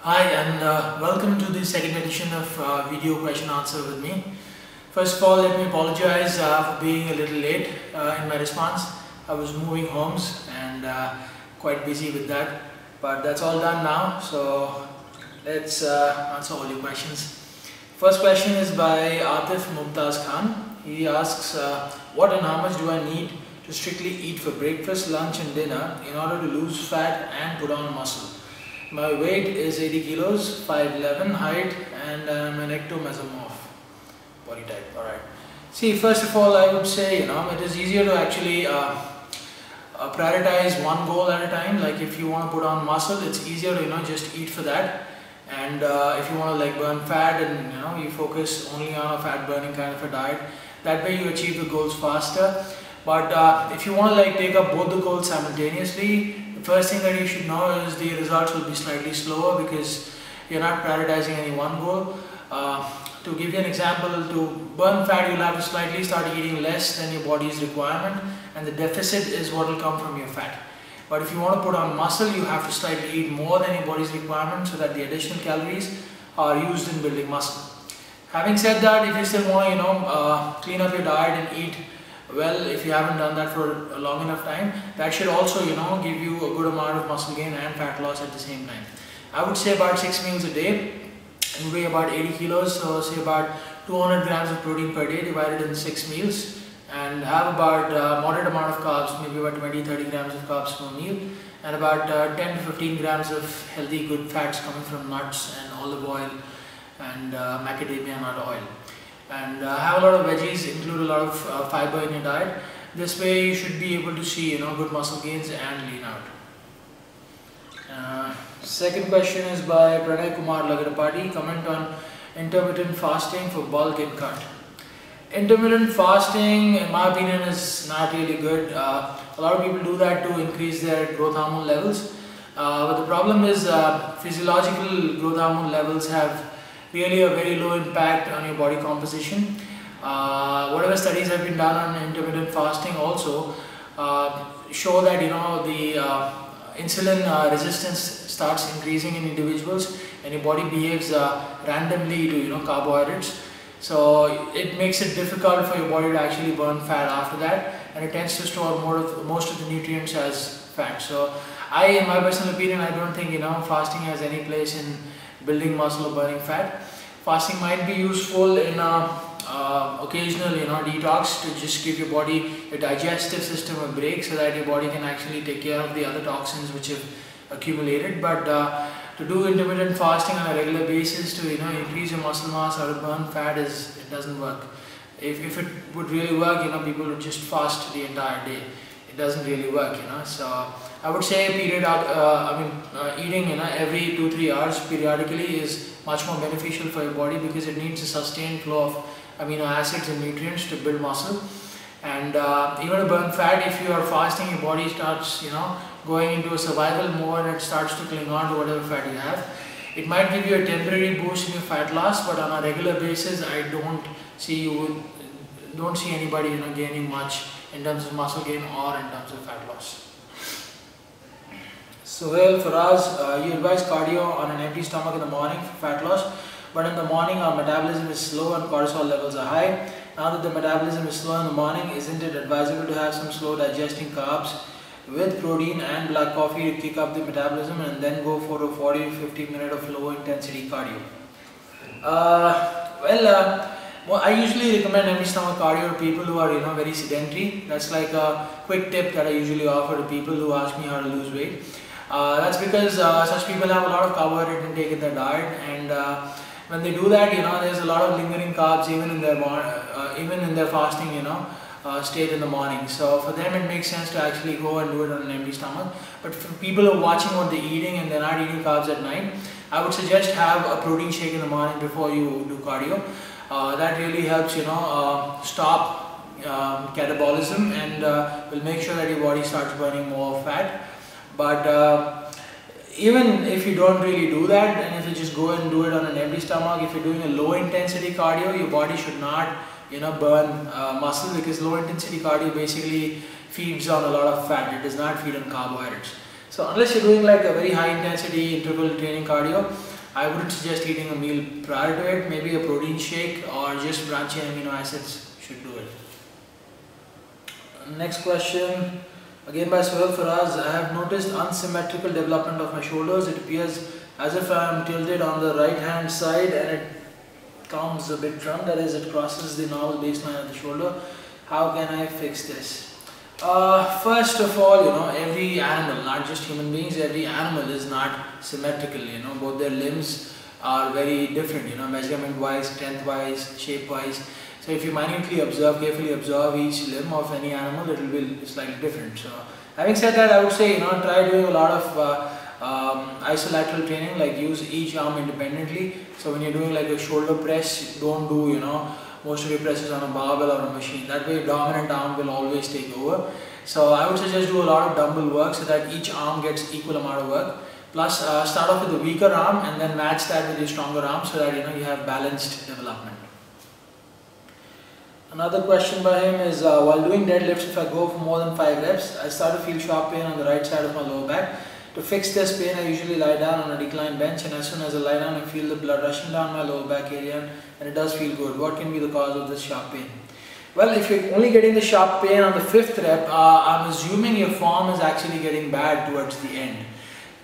Hi and welcome to the second edition of video question answer with me. First of all, let me apologize for being a little late in my response. I was moving homes and quite busy with that, but that's all done now, so let's answer all your questions. First question is by Atif Mumtaz Khan. He asks, what and how much do I need to strictly eat for breakfast, lunch and dinner in order to lose fat and put on muscle? My weight is 80 kilos, 5'11", height, and I'm an ectomesomorph body type. Alright. See, first of all, I would say, it is easier to actually prioritize one goal at a time. Like if you want to put on muscle, it's easier to, just eat for that. And if you want to burn fat and, you focus only on a fat burning kind of a diet, that way you achieve the goals faster. But if you want to take up both the goals simultaneously, first thing that you should know is the results will be slightly slower because you're not prioritizing any one goal. To give you an example, to burn fat you'll have to slightly start eating less than your body's requirement, and the deficit is what will come from your fat. But if you want to put on muscle, you have to slightly eat more than your body's requirement so that the additional calories are used in building muscle. Having said that, if you still want to clean up your diet and eat well, if you haven't done that for a long enough time, that should also give you a good amount of muscle gain and fat loss at the same time. I would say about 6 meals a day. You weigh about 80 kilos, so say about 200 grams of protein per day divided in 6 meals, and have about a moderate amount of carbs, maybe about 20-30 grams of carbs per meal, and about 10 to 15 grams of healthy good fats coming from nuts and olive oil and macadamia nut oil. And have a lot of veggies, include a lot of fiber in your diet. This way you should be able to see good muscle gains and lean out. Second question is by Pranay Kumar Lagadapati. Comment on intermittent fasting for bulk and cut. Intermittent fasting, in my opinion, is not really good. A lot of people do that to increase their growth hormone levels. But the problem is physiological growth hormone levels have really a very low impact on your body composition. Whatever studies have been done on intermittent fasting also show that the insulin resistance starts increasing in individuals, and your body behaves randomly to carbohydrates. So it makes it difficult for your body to actually burn fat after that, and it tends to store most of the nutrients as fat. So in my personal opinion, I don't think fasting has any place in building muscle or burning fat. Fasting might be useful in occasional detox to just give your body, your digestive system a break so that your body can actually take care of the other toxins which have accumulated. But to do intermittent fasting on a regular basis to increase your muscle mass or to burn fat, it doesn't work. If it would really work, people would just fast the entire day. It doesn't really work, So I would say eating every 2-3 hours periodically is much more beneficial for your body because it needs a sustained flow of amino acids and nutrients to build muscle. And even to burn fat, if you are fasting, your body starts going into a survival mode and it starts to cling on to whatever fat you have. It might give you a temporary boost in your fat loss, but on a regular basis, I don't see anybody gaining much in terms of muscle gain or in terms of fat loss. So Faraz, you advise cardio on an empty stomach in the morning for fat loss, but in the morning our metabolism is slow and cortisol levels are high. Now that the metabolism is slow in the morning, isn't it advisable to have some slow digesting carbs with protein and black coffee to kick up the metabolism and then go for a 40 to 50 minute of low intensity cardio? Well, I usually recommend empty stomach cardio to people who are very sedentary. That's like a quick tip that I usually offer to people who ask me how to lose weight. That's because such people have a lot of carbohydrate intake in their diet, and when they do that, there's a lot of lingering carbs even in their fasting, state in the morning. So for them, it makes sense to actually go and do it on an empty stomach. But for people who are watching what they're eating and they're not eating carbs at night, I would suggest have a protein shake in the morning before you do cardio. That really helps, stop catabolism and will make sure that your body starts burning more fat. But even if you don't really do that, and if you just go and do it on an empty stomach, if you're doing a low intensity cardio, your body should not burn muscle, because low intensity cardio basically feeds on a lot of fat. It does not feed on carbohydrates. So unless you're doing like a very high intensity interval training cardio, I wouldn't suggest eating a meal prior to it. Maybe a protein shake or just branching amino acids should do it. Next question, again by Sohail Faraz. I have noticed unsymmetrical development of my shoulders. It appears as if I am tilted on the right hand side and it comes a bit trunk, that is, it crosses the normal baseline of the shoulder. How can I fix this? First of all, every animal, not just human beings, every animal is not symmetrical. Both their limbs are very different, measurement wise, strength wise, shape wise. So if you minutely observe, carefully observe each limb of any animal, it will be slightly different. So having said that, I would say, try doing a lot of isolateral training, like use each arm independently. So when you're doing like a shoulder press, don't do, most of your presses on a barbell or a machine. That way dominant arm will always take over. So I would suggest do a lot of dumbbell work so that each arm gets equal amount of work. Plus start off with the weaker arm and then match that with your stronger arm so that you have balanced development. Another question by him is, while doing deadlifts, if I go for more than 5 reps, I start to feel sharp pain on the right side of my lower back. To fix this pain, I usually lie down on a declined bench, and as soon as I lie down, I feel the blood rushing down my lower back area, and it does feel good. What can be the cause of this sharp pain? Well, if you're only getting the sharp pain on the 5th rep, I'm assuming your form is actually getting bad towards the end.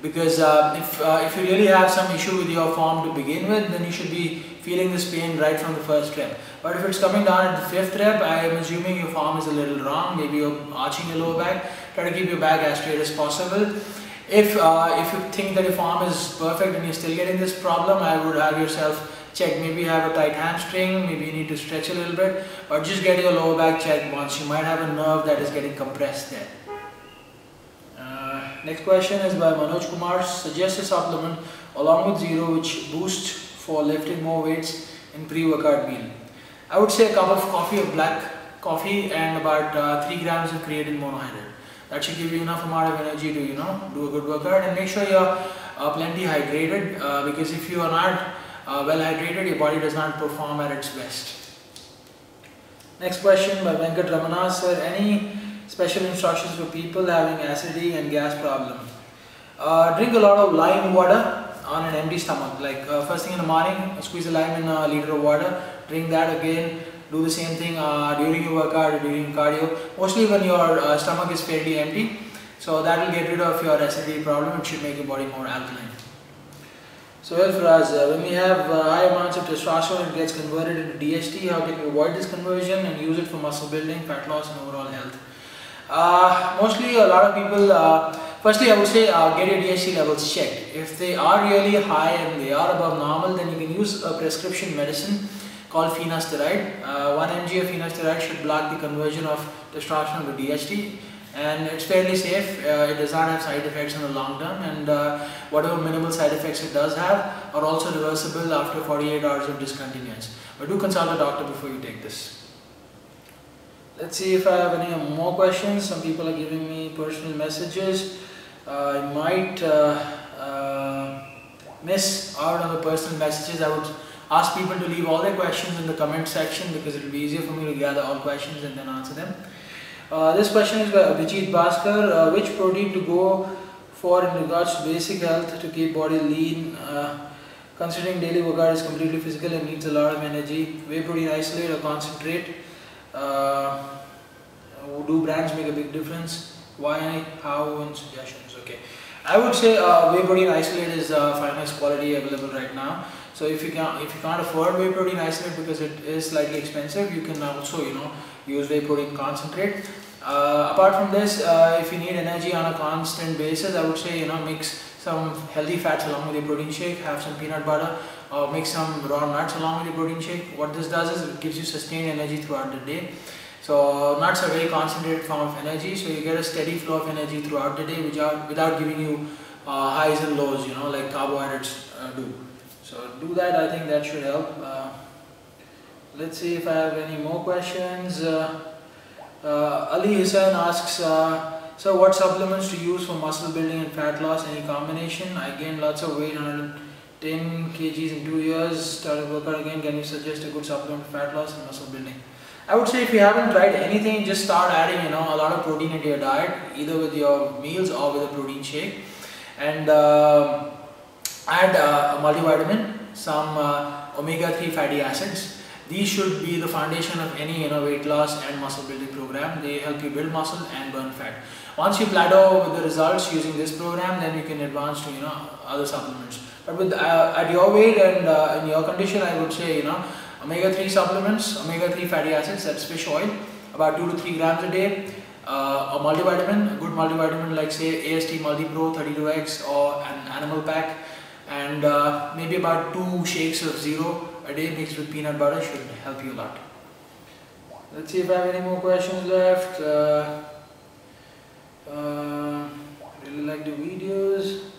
Because if you really have some issue with your form to begin with, then you should be feeling this pain right from the 1st rep. But if it's coming down at the 5th rep, I am assuming your form is a little wrong. Maybe you're arching your lower back. Try to keep your back as straight as possible. If you think that your form is perfect and you're still getting this problem, I would have yourself check. Maybe you have a tight hamstring, maybe you need to stretch a little bit, or just get your lower back checked once. You might have a nerve that is getting compressed there. Next question is by Manoj Kumar. Suggest a supplement along with zero which boosts for lifting more weights in pre-workout meal. I would say a cup of coffee, of black coffee, and about 3 grams of creatine monohydrate. That should give you enough amount of energy to do a good workout, and make sure you're plenty hydrated, because if you are not well hydrated, your body does not perform at its best. Next question by Venkat Ramana. Sir, any special instructions for people having acidity and gas problem? Drink a lot of lime water on an empty stomach. Like first thing in the morning, squeeze a lime in a liter of water. Drink that again. Do the same thing during your workout or during cardio. Mostly when your stomach is fairly empty. So that will get rid of your acidity problem. It should make your body more alkaline. So Faraz, when we have high amounts of testosterone, it gets converted into DHT. How can we avoid this conversion and use it for muscle building, fat loss, and overall health? Mostly a lot of people, firstly I would say get your DHT levels checked. If they are really high and they are above normal, then you can use a prescription medicine called finasteride. 1 mg of finasteride should block the conversion of testosterone to DHT, and it's fairly safe. It does not have side effects in the long term, and whatever minimal side effects it does have are also reversible after 48 hours of discontinuance. But do consult a doctor before you take this. Let's see if I have any more questions. Some people are giving me personal messages. I might miss out on the personal messages. I would ask people to leave all their questions in the comment section, because it will be easier for me to gather all questions and then answer them. This question is by Abhijit Bhaskar. Which protein to go for in regards to basic health to keep body lean? Considering daily workout is completely physical and needs a lot of energy. Whey protein isolate or concentrate? Do brands make a big difference? Why, how, and suggestions? Okay, I would say whey protein isolate is finest quality available right now. So if you can't afford whey protein isolate because it is slightly expensive, you can also use whey protein concentrate. Apart from this, if you need energy on a constant basis, I would say mix some healthy fats along with your protein shake, have some peanut butter, or mix some raw nuts along with your protein shake. What this does is it gives you sustained energy throughout the day. So nuts are a very concentrated form of energy, so you get a steady flow of energy throughout the day without giving you highs and lows, like carbohydrates do. So do that. I think that should help. Let's see if I have any more questions. Ali Hussain asks, so what supplements to use for muscle building and fat loss? Any combination? I gained lots of weight, 110 kgs in 2 years, started workout again. Can you suggest a good supplement for fat loss and muscle building? I would say if you haven't tried anything, just start adding a lot of protein into your diet, either with your meals or with a protein shake. And add a multivitamin, some omega-3 fatty acids. These should be the foundation of any weight loss and muscle building program. They help you build muscle and burn fat. Once you plateau with the results using this program, then you can advance to other supplements. But with at your weight and in your condition, I would say omega-3 supplements, omega-3 fatty acids, that's fish oil, about 2 to 3 grams a day. A multivitamin, a good multivitamin like say AST Multi-Pro 32X or an animal pack, and maybe about 2 shakes of Zero a day mixed with peanut butter should help you a lot. Let's see if I have any more questions left. Really like the videos.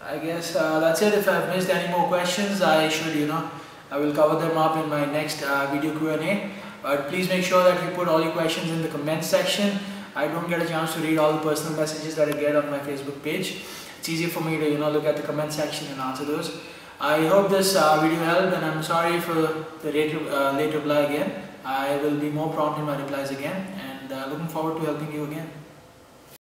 I guess that's it. If I've missed any more questions, I should, I will cover them up in my next video Q&A. But please make sure that you put all your questions in the comment section. I don't get a chance to read all the personal messages that I get on my Facebook page. It's easier for me to look at the comment section and answer those. I hope this video helped, and I'm sorry for the late reply again. I will be more prompt in my replies again, and looking forward to helping you again.